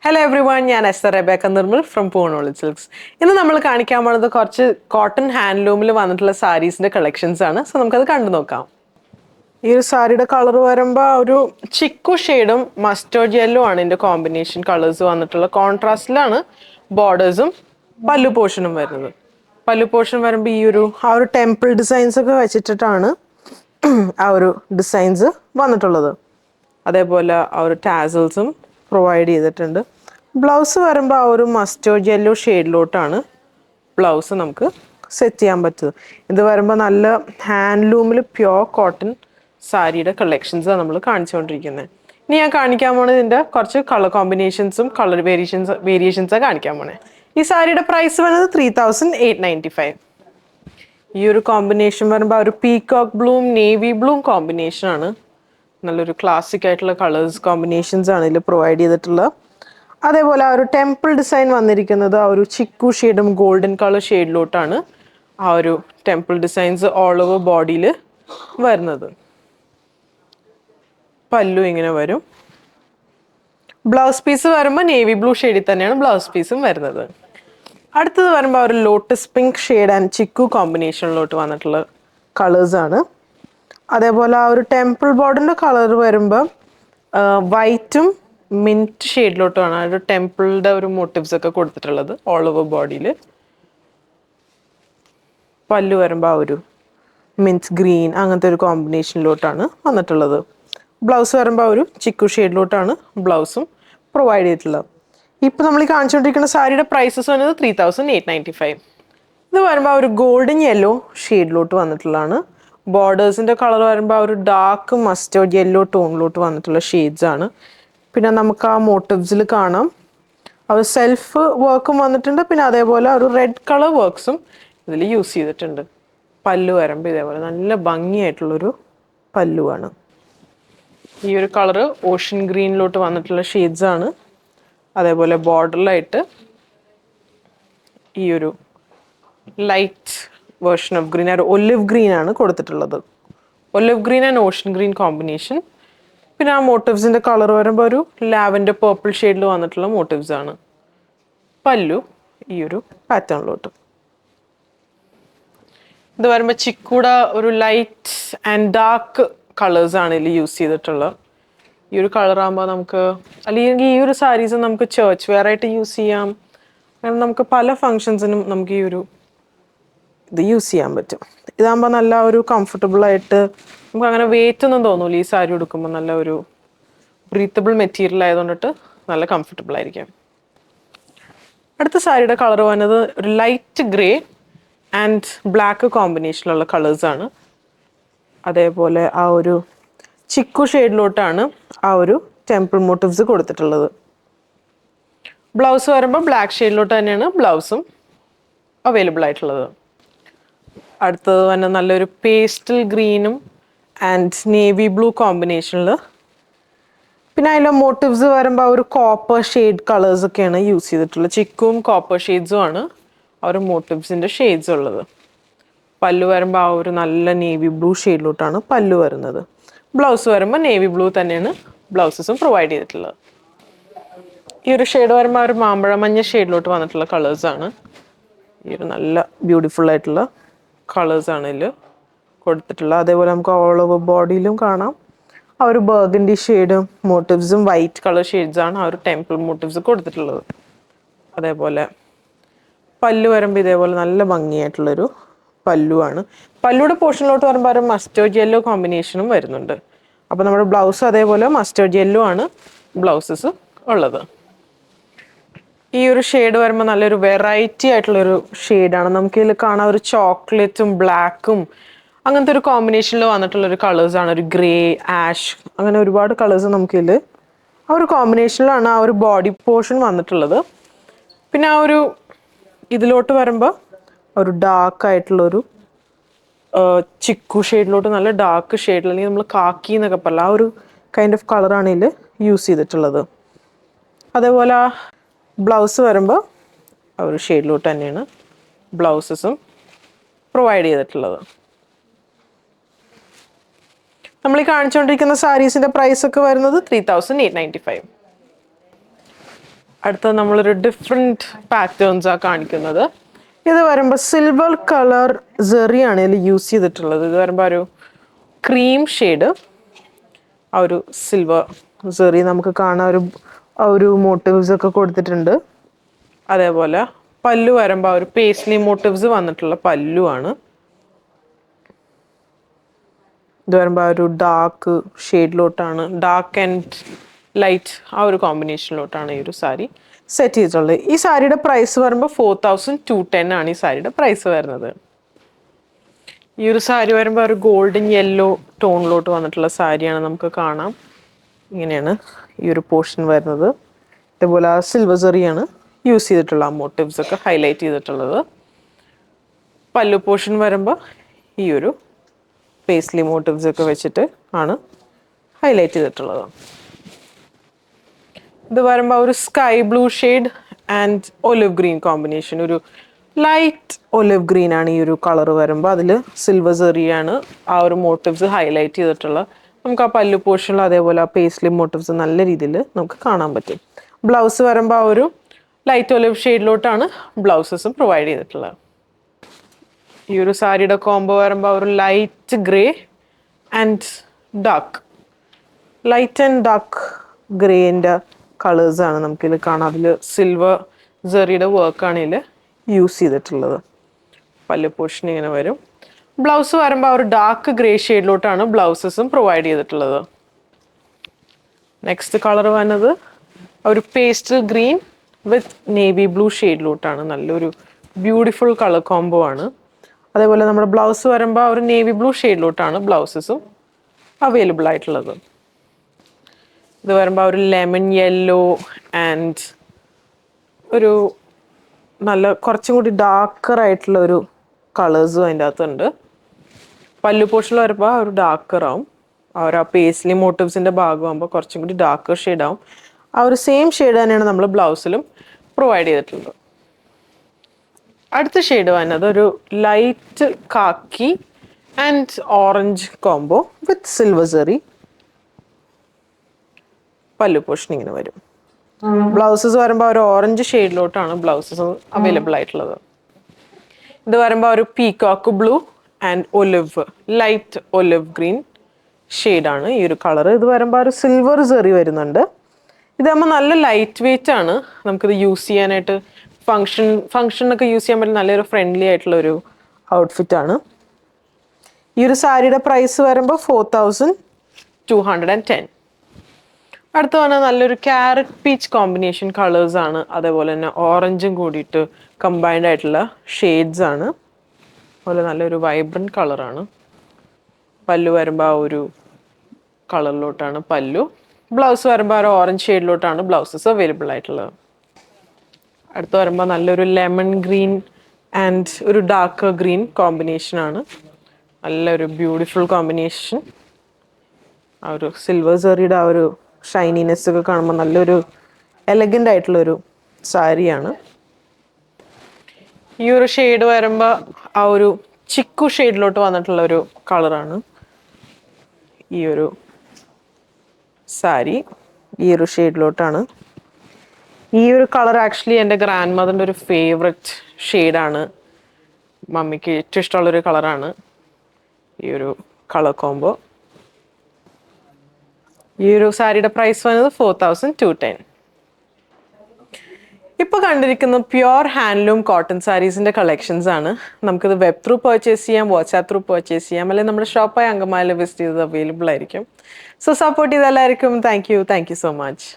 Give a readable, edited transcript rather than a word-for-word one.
Hello everyone, I am Esther Rebecca Nirmal from Poonolid Silks. ഇന്ന് നമ്മൾ കാണിക്കാൻ പോകുന്നത് കുറച്ച് കോട്ടൺ ഹാൻഡ്ലൂമിൽ വന്നിട്ടുള്ള സാരീസിന്റെ കളക്ഷൻസ് ആണ്. സോ നമുക്കത് കണ്ടു നോക്കാം. ഈ ഒരു സാരിയുടെ കളർ വരുമ്പോൾ ഒരു ചിക്കു ഷെയ്ഡും മസ്റ്റേർഡ് യെല്ലോ ആണ് ഇതിന്റെ കോമ്പിനേഷൻ കളേഴ്സ് വന്നിട്ടുള്ള. കോൺട്രാസ്റ്റിലാണ് ബോർഡേഴ്സും പല്ലു പോർഷനും വരുന്നത്. പല്ലു പോർഷൻ വരുമ്പോൾ ഈ ഒരു ടെമ്പിൾ ഡിസൈൻസ് ഒക്കെ വെച്ചിട്ടാണ് ആ ഒരു ഡിസൈൻസ് വന്നിട്ടുള്ളത്. അതേപോലെ ആ ഒരു ടാസൽസും പ്രൊവൈഡ് ചെയ്തിട്ടുണ്ട്. ബ്ലൗസ് വരുമ്പോൾ ആ ഒരു മസ്റ്റേർഡ് യെല്ലോ ഷെയ്ഡിലോട്ടാണ് ബ്ലൗസ് നമുക്ക് സെറ്റ് ചെയ്യാൻ പറ്റുന്നത്. ഇത് വരുമ്പോൾ നല്ല ഹാൻഡ്ലൂമിൽ പ്യോർ കോട്ടൺ സാരിയുടെ കളക്ഷൻസാണ് നമ്മൾ കാണിച്ചുകൊണ്ടിരിക്കുന്നത്. ഇനി ഞാൻ കാണിക്കാൻ പോണത് ഇതിൻ്റെ കുറച്ച് കളർ കോമ്പിനേഷൻസും കളർ വേരിയേഷൻസാണ് കാണിക്കാൻ പോണേ. ഈ സാരിയുടെ പ്രൈസ് വരുന്നത് 3895. ഈ ഒരു കോമ്പിനേഷൻ വരുമ്പോൾ ഒരു പീകോക്ക് ബ്ലൂം നേവി ബ്ലൂം കോമ്പിനേഷനാണ്. നല്ലൊരു ക്ലാസിക് ആയിട്ടുള്ള കളേഴ്സ് കോമ്പിനേഷൻസ് ആണ് ഇതിൽ പ്രൊവൈഡ് ചെയ്തിട്ടുള്ളത്. അതേപോലെ ആ ഒരു ടെമ്പിൾ ഡിസൈൻ വന്നിരിക്കുന്നത് ആ ഒരു ചിക്കു ഷെയ്ഡും ഗോൾഡൻ കളർ ഷെയ്ഡിലോട്ടാണ് ആ ഒരു ടെമ്പിൾ ഡിസൈൻസ് ഓൾ ഓവർ ബോഡിയിൽ വരുന്നത്. പല്ലു ഇങ്ങനെ വരും. ബ്ലൗസ് പീസ് വരുമ്പോൾ നേവി ബ്ലൂ ഷെയ്ഡിൽ തന്നെയാണ് ബ്ലൗസ് പീസും വരുന്നത്. അടുത്തത് വരുമ്പോൾ ഒരു lotus pink shade and chikoo കോമ്പിനേഷനിലോട്ട് വന്നിട്ടുള്ള കളേഴ്സാണ്. അതേപോലെ ആ ഒരു ടെമ്പിൾ ബോർഡിൻ്റെ കളർ വരുമ്പോൾ വൈറ്റും മിൻറ്റ് ഷെയ്ഡിലോട്ടാണ് ആ ഒരു ടെമ്പിളിൻ്റെ ഒരു മോട്ടീവ്സ് ഒക്കെ കൊടുത്തിട്ടുള്ളത് ഓൾ ഓവർ ബോഡിയിൽ. പല്ലു വരുമ്പോൾ ആ ഒരു മിൻറ്റ് ഗ്രീൻ അങ്ങനത്തെ ഒരു കോമ്പിനേഷനിലോട്ടാണ് വന്നിട്ടുള്ളത്. ബ്ലൗസ് വരുമ്പോൾ ഒരു ചിക്കു ഷെയ്ഡിലോട്ടാണ് ബ്ലൗസും പ്രൊവൈഡ് ചെയ്തിട്ടുള്ളത്. ഇപ്പോൾ നമ്മൾ ഈ കാണിച്ചുകൊണ്ടിരിക്കുന്ന സാരിയുടെ പ്രൈസസ് വരുന്നത് 3895. ഇത് വരുമ്പോൾ ആ ഒരു ഗോൾഡൻ യെല്ലോ ഷെയ്ഡിലോട്ട് വന്നിട്ടുള്ളതാണ്. ബോർഡേഴ്സിൻ്റെ കളർ വരുമ്പോൾ ആ ഒരു ഡാർക്ക് മസ്റ്റേർഡ് യെല്ലോ ടോണിലോട്ട് വന്നിട്ടുള്ള ഷെയ്ഡ്സ് ആണ്. പിന്നെ നമുക്ക് ആ മോട്ടീവ്സിൽ കാണാം ആ ഒരു സെൽഫ് വർക്കും വന്നിട്ടുണ്ട്. പിന്നെ അതേപോലെ ഒരു റെഡ് കളർ വർക്ക്സും ഇതിൽ യൂസ് ചെയ്തിട്ടുണ്ട്. പല്ലു വരുമ്പോൾ ഇതേപോലെ നല്ല ഭംഗിയായിട്ടുള്ളൊരു പല്ലുവാണ്. ഈ ഒരു കളറ് ഓഷ്യൻ ഗ്രീനിലോട്ട് വന്നിട്ടുള്ള ഷെയ്ഡ്സ് ആണ്. അതേപോലെ ബോർഡറിലായിട്ട് ഈ ഒരു ലൈറ്റ് വേർഷൻ ഓഫ് ഗ്രീൻ ഒരു ഒലിവ് ഗ്രീൻ ആണ് കൊടുത്തിട്ടുള്ളത്. Olive green and ocean green combination. പിന്നെ ആ മോട്ടീവ്സിൻ്റെ കളർ വരുമ്പോൾ ഒരു ലാവൻഡർ പേർപ്പിൾ ഷെയ്ഡിൽ വന്നിട്ടുള്ള മോട്ടീവ്സ് ആണ്. പല്ലു ഈ ഒരു പാറ്റേണിലോട്ട്. ഇത് വരുമ്പോൾ ചിക്കൂട ഒരു ലൈറ്റ് ആൻഡ് ഡാർക്ക് കളേഴ്സാണ് ഇതിൽ യൂസ് ചെയ്തിട്ടുള്ളത്. ഈ ഒരു കളറാകുമ്പോൾ നമുക്ക് അല്ലെങ്കിൽ ഈ ഒരു സാരീസ് നമുക്ക് ചേർച്ച് വെയർ ആയിട്ട് യൂസ് ചെയ്യാം. കാരണം നമുക്ക് പല ഫങ്ഷൻസിനും നമുക്ക് ഈ ഒരു ഇത് യൂസ് ചെയ്യാൻ പറ്റും. ഇതാകുമ്പോൾ നല്ല ഒരു കംഫർട്ടബിളായിട്ട് നമുക്ക് അങ്ങനെ വെയിറ്റ് ഒന്നും തോന്നൂല. ഈ സാരി ഉടുക്കുമ്പോൾ നല്ല ഒരു ബ്രീത്തബിൾ മെറ്റീരിയൽ ആയതുകൊണ്ടിട്ട് നല്ല കംഫർട്ടബിൾ ആയിരിക്കും. അടുത്ത സാരിയുടെ കളർ വന്നത് ഒരു ലൈറ്റ് ഗ്രേ ആൻഡ് ബ്ലാക്ക് കോമ്പിനേഷനിലുള്ള കളേഴ്സാണ്. അതേപോലെ ആ ഒരു ചിക്കു ഷെയ്ഡിലോട്ടാണ് ആ ഒരു ടെമ്പിൾ മോട്ടീവ്സ് കൊടുത്തിട്ടുള്ളത്. ബ്ലൗസ് വരുമ്പോൾ ബ്ലാക്ക് ഷെയ്ഡിലോട്ട് തന്നെയാണ് ബ്ലൗസും അവൈലബിൾ ആയിട്ടുള്ളത്. അടുത്തത് തന്നെ നല്ലൊരു പേസ്റ്റൽ ഗ്രീനും ആൻഡ് നേവി ബ്ലൂ കോമ്പിനേഷനിൽ. പിന്നെ അതിലെ മോട്ടീവ്സ് വരുമ്പോൾ ഒരു കോപ്പർ ഷെയ്ഡ് കളേഴ്സൊക്കെയാണ് യൂസ് ചെയ്തിട്ടുള്ളത്. ചിക്കും കോപ്പർ ഷെയ്ഡ്സും ആണ് ആ ഒരു മോട്ടീവ്സിൻ്റെ ഷെയ്ഡ്സ് ഉള്ളത്. പല്ലു വരുമ്പോൾ ആ ഒരു നല്ല നേവി ബ്ലൂ ഷെയ്ഡിലോട്ടാണ് പല്ലു വരുന്നത്. ബ്ലൗസ് വരുമ്പോൾ നേവി ബ്ലൂ തന്നെയാണ് ബ്ലൗസസും പ്രൊവൈഡ് ചെയ്തിട്ടുള്ളത്. ഈ ഒരു ഷെയ്ഡ് വരുമ്പോൾ ഒരു മാമ്പഴ മഞ്ഞ ഷെയ്ഡിലോട്ട് വന്നിട്ടുള്ള കളേഴ്സാണ്. ഈ ഒരു നല്ല ബ്യൂട്ടിഫുൾ ആയിട്ടുള്ള കളേഴ്സാണ് ഇതിൽ കൊടുത്തിട്ടുള്ളത്. അതേപോലെ നമുക്ക് ഓൾ ഓവർ ബോഡിയിലും കാണാം ആ ഒരു ബർഗൻഡി ഷെയ്ഡും മോട്ടീവ്സും വൈറ്റ് കളർ ഷെയ്ഡ്സാണ് ആ ഒരു ടെമ്പിൾ മോട്ടീവ്സ് കൊടുത്തിട്ടുള്ളത്. അതേപോലെ പല്ലു വരുമ്പോൾ ഇതേപോലെ നല്ല ഭംഗിയായിട്ടുള്ളൊരു പല്ലുവാണ്. പല്ലുയുടെ പോർഷനിലോട്ട് വരുമ്പോൾ ഒരു മസ്റ്റേർഡ് യെല്ലോ കോമ്പിനേഷനും വരുന്നുണ്ട്. അപ്പോൾ നമ്മുടെ ബ്ലൗസ് അതേപോലെ മസ്റ്റേർഡ് യെല്ലോ ആണ് ബ്ലൗസസ് ഉള്ളത്. ഈ ഒരു ഷെയ്ഡ് വരുമ്പോൾ നല്ലൊരു വെറൈറ്റി ആയിട്ടുള്ളൊരു ഷെയ്ഡാണ്. നമുക്കിതിൽ കാണാം ഒരു ചോക്ലേറ്റും ബ്ലാക്കും അങ്ങനത്തെ ഒരു കോമ്പിനേഷനിൽ വന്നിട്ടുള്ളൊരു കളേഴ്സാണ്. ഒരു ഗ്രേ ആഷ് അങ്ങനെ ഒരുപാട് കളേഴ്സ് നമുക്കിതിൽ ആ ഒരു കോമ്പിനേഷനിലാണ് ആ ഒരു ബോഡി പോർഷൻ വന്നിട്ടുള്ളത്. പിന്നെ ആ ഒരു ഇതിലോട്ട് വരുമ്പോൾ ഒരു ഡാർക്ക് ആയിട്ടുള്ളൊരു ചിക്കു ഷെയ്ഡിലോട്ട് നല്ല ഡാർക്ക് ഷെയ്ഡിൽ അല്ലെങ്കിൽ നമ്മൾ കാക്കി എന്നൊക്കെ പറയില്ല ആ ഒരു കൈൻഡ് ഓഫ് കളറാണ് ഇതിൽ യൂസ് ചെയ്തിട്ടുള്ളത്. അതേപോലെ ബ്ലൗസ് വരുമ്പോൾ ആ ഒരു ഷെയ്ഡിലോട്ട് തന്നെയാണ് ബ്ലൗസസും പ്രൊവൈഡ് ചെയ്തിട്ടുള്ളത്. നമ്മൾ ഈ കാണിച്ചുകൊണ്ടിരിക്കുന്ന സാരീസിൻ്റെ പ്രൈസ് ഒക്കെ വരുന്നത് 3895. അടുത്ത നമ്മളൊരു ഡിഫറെൻറ്റ് പാറ്റേൺസാണ് കാണിക്കുന്നത്. ഇത് വരുമ്പോൾ സിൽവർ കളർ സെറിയാണ് ഇതിൽ യൂസ് ചെയ്തിട്ടുള്ളത്. ഇത് വരുമ്പോൾ ഒരു ക്രീം ഷെയ്ഡ്, ആ ഒരു സിൽവർ സെറി നമുക്ക് കാണാൻ ഒരു മോട്ടീവ്സ് ഒക്കെ കൊടുത്തിട്ടുണ്ട്. അതേപോലെ പല്ലു വരുമ്പോൾ ഒരു പേസ്ലി മോട്ടീവ്സ് വന്നിട്ടുള്ള പല്ലു ആണ്. ഇത് വരുമ്പോൾ ഒരു ഡാർക്ക് ഷെയ്ഡിലോട്ടാണ്, ഡാർക്ക് ആൻഡ് ലൈറ്റ് ആ ഒരു കോമ്പിനേഷനിലോട്ടാണ് ഈ ഒരു സാരി സെറ്റ് ചെയ്തിട്ടുള്ളത്. ഈ സാരിയുടെ പ്രൈസ് വരുമ്പോൾ 4210 ആണ് ഈ സാരിയുടെ പ്രൈസ് വരുന്നത്. ഈ ഒരു സാരി വരുമ്പോൾ ഒരു ഗോൾഡൻ യെല്ലോ ടോണിലോട്ട് വന്നിട്ടുള്ള സാരിയാണ്. നമുക്ക് കാണാം ഇങ്ങനെയാണ് ഈ ഒരു പോർഷൻ വരുന്നത്. ഇതേപോലെ സിൽവർ സെറിയാണ് യൂസ് ചെയ്തിട്ടുള്ള ആ മോട്ടീവ്സ് ഒക്കെ ഹൈലൈറ്റ് ചെയ്തിട്ടുള്ളത്. പല്ലു പോർഷൻ വരുമ്പോൾ ഈ ഒരു പേസ്ലി മോട്ടീവ്സ് ഒക്കെ വെച്ചിട്ട് ആണ് ഹൈലൈറ്റ് ചെയ്തിട്ടുള്ളത്. ഇത് വരുമ്പോൾ ഒരു sky blue shade and olive green combination, ഒരു ലൈറ്റ് ഒലിവ് ഗ്രീൻ ആണ് ഈ ഒരു കളർ വരുമ്പോൾ. അതിൽ സിൽവർ സെറിയാണ് ആ ഒരു മോട്ടീവ്സ് ഹൈലൈറ്റ് ചെയ്തിട്ടുള്ളത്. നമുക്ക് ആ പല്ലു പോർഷനിൽ അതേപോലെ ആ പേസ്ലി മോട്ടീവ്സ് നല്ല രീതിയിൽ നമുക്ക് കാണാൻ പറ്റും. ബ്ലൗസ് വരുമ്പോൾ ആ ഒരു ലൈറ്റ് ഒലിവ് ഷെയ്ഡിലോട്ടാണ് ബ്ലൗസസും പ്രൊവൈഡ് ചെയ്തിട്ടുള്ളത്. ഈ ഒരു സാരിയുടെ കോംബോ വരുമ്പോൾ ഒരു light grey and dark, light and dark ഗ്രേൻ്റെ കളേഴ്സാണ് നമുക്കിതിൽ കാണാം. അതിൽ സിൽവർ സെറിയുടെ വർക്കാണ് ഇതിൽ യൂസ് ചെയ്തിട്ടുള്ളത്. പല്ലു പോർഷൻ ഇങ്ങനെ വരും. ബ്ലൗസ് വരുമ്പോൾ ഒരു ഡാർക്ക് ഗ്രേ ഷെയ്ഡിലോട്ടാണ് ബ്ലൗസസും പ്രൊവൈഡ് ചെയ്തിട്ടുള്ളത്. നെക്സ്റ്റ് കളർ വന്നത് ഒരു pastel green with navy blue ഷെയ്ഡിലോട്ടാണ്. നല്ലൊരു ബ്യൂട്ടിഫുൾ കളർ കോംബോ ആണ്. അതേപോലെ നമ്മുടെ ബ്ലൗസ് വരുമ്പോൾ ഒരു നേവി ബ്ലൂ ഷെയ്ഡിലോട്ടാണ് ബ്ലൗസസും അവൈലബിൾ ആയിട്ടുള്ളത്. ഇത് വരുമ്പോൾ ഒരു ലെമൺ യെല്ലോ ആൻഡ് ഒരു നല്ല കുറച്ചും കൂടി ഡാർക്കർ ആയിട്ടുള്ള ഒരു കളേഴ്സും അതിൻ്റെ അകത്തുണ്ട്. പല്ലു പോർഷനിൽ വരുമ്പോൾ ഒരു ഡാർക്കർ ആവും. ആ ഒരു പേസ്ലി മോട്ടീവ്സിൻ്റെ ഭാഗമാകുമ്പോൾ കുറച്ചും കൂടി ഡാർക്കർ ഷെയ്ഡ് ആവും. ആ ഒരു സെയിം ഷെയ്ഡ് തന്നെയാണ് നമ്മൾ ബ്ലൗസിലും പ്രൊവൈഡ് ചെയ്തിട്ടുള്ളത്. അടുത്ത ഷെയ്ഡ് വന്നത് ഒരു light khaki and orange combo with silver zari. Pallu portion ഇങ്ങനെ വരും. ബ്ലൗസസ് വരുമ്പോൾ ഒരു ഓറഞ്ച് ഷെയ്ഡിലോട്ടാണ് ബ്ലൗസസ് അവൈലബിൾ ആയിട്ടുള്ളത്. ഇത് വരുമ്പോൾ ഒരു peacock blue and olive, light olive green ഷെയ്ഡാണ് ഈ ഒരു കളർ. ഇത് വരുമ്പോൾ ഒരു സിൽവർ സെറി വരുന്നുണ്ട്. ഇതാകുമ്പോൾ നല്ല ലൈറ്റ് വെയിറ്റ് ആണ്. നമുക്കിത് യൂസ് ചെയ്യാനായിട്ട് ഫംഗ്ഷനൊക്കെ യൂസ് ചെയ്യാൻ പറ്റുന്ന നല്ലൊരു ഫ്രണ്ട്ലി ആയിട്ടുള്ള ഒരു ഔട്ട്ഫിറ്റ് ആണ്. ഈ ഒരു സാരിയുടെ പ്രൈസ് വരുമ്പോൾ 4210. അടുത്ത പറഞ്ഞാൽ നല്ലൊരു ക്യാരറ്റ് പീച്ച് കോമ്പിനേഷൻ കളേഴ്സ് ആണ്. അതേപോലെ തന്നെ ഓറഞ്ചും കൂടിയിട്ട് കമ്പൈൻഡ് ആയിട്ടുള്ള ഷെയ്ഡ്സ് ആണ്. അതുപോലെ നല്ലൊരു വൈബ്രൻറ്റ് കളറാണ്. പല്ലു വരുമ്പോൾ ആ ഒരു കളറിലോട്ടാണ് പല്ലു. ബ്ലൗസ് വരുമ്പോൾ ഒരു ഓറഞ്ച് ഷെയ്ഡിലോട്ടാണ് ബ്ലൗസസ് അവൈലബിൾ ആയിട്ടുള്ളത്. അടുത്ത് വരുമ്പോൾ നല്ലൊരു ലെമൺ ഗ്രീൻ ആൻഡ് ഒരു ഡാർക്ക് ഗ്രീൻ കോമ്പിനേഷനാണ്. നല്ലൊരു ബ്യൂട്ടിഫുൾ കോമ്പിനേഷൻ. ആ ഒരു സിൽവർ സെറിയുടെ ആ ഒരു ഷൈനിനെസ് ഒക്കെ കാണുമ്പോൾ നല്ലൊരു എലഗൻ്റ് ആയിട്ടുള്ളൊരു സാരിയാണ്. ഈ ഒരു ഷെയ്ഡ് വരുമ്പോൾ ആ ഒരു ചിക്കു ഷെയ്ഡിലോട്ട് വന്നിട്ടുള്ള ഒരു കളറാണ് ഈ ഒരു സാരി. ഈ ഒരു ഷെയ്ഡിലോട്ടാണ്. ഈ ഒരു കളർ ആക്ച്വലി എൻ്റെ ഗ്രാൻഡ് മദറിൻ്റെ ഒരു ഫേവററ്റ് ഷെയ്ഡാണ്. മമ്മിക്ക് ഏറ്റവും ഇഷ്ടമുള്ളൊരു കളറാണ് ഈ ഒരു കളർ കോംബോ. ഈ ഒരു സാരിയുടെ പ്രൈസ് വന്നത് 4210. ഇപ്പോൾ കണ്ടിരിക്കുന്ന പ്യുവർ ഹാൻഡ്ലൂം കോട്ടൺ സാരീസിൻ്റെ കളക്ഷൻസ് ആണ്. നമുക്കിത് വെബ് ത്രൂ പർച്ചേസ് ചെയ്യാം, വാട്സാപ്പ് ത്രൂ പർച്ചേസ് ചെയ്യാം, അല്ലെങ്കിൽ നമ്മുടെ ഷോപ്പായ അങ്കമാലിയിൽ വിസിറ്റ് ചെയ്ത് അവൈലബിൾ ആയിരിക്കും. സോ സപ്പോർട്ട് ചെയ്ത എല്ലാവർക്കും താങ്ക് യു സോ മച്ച്.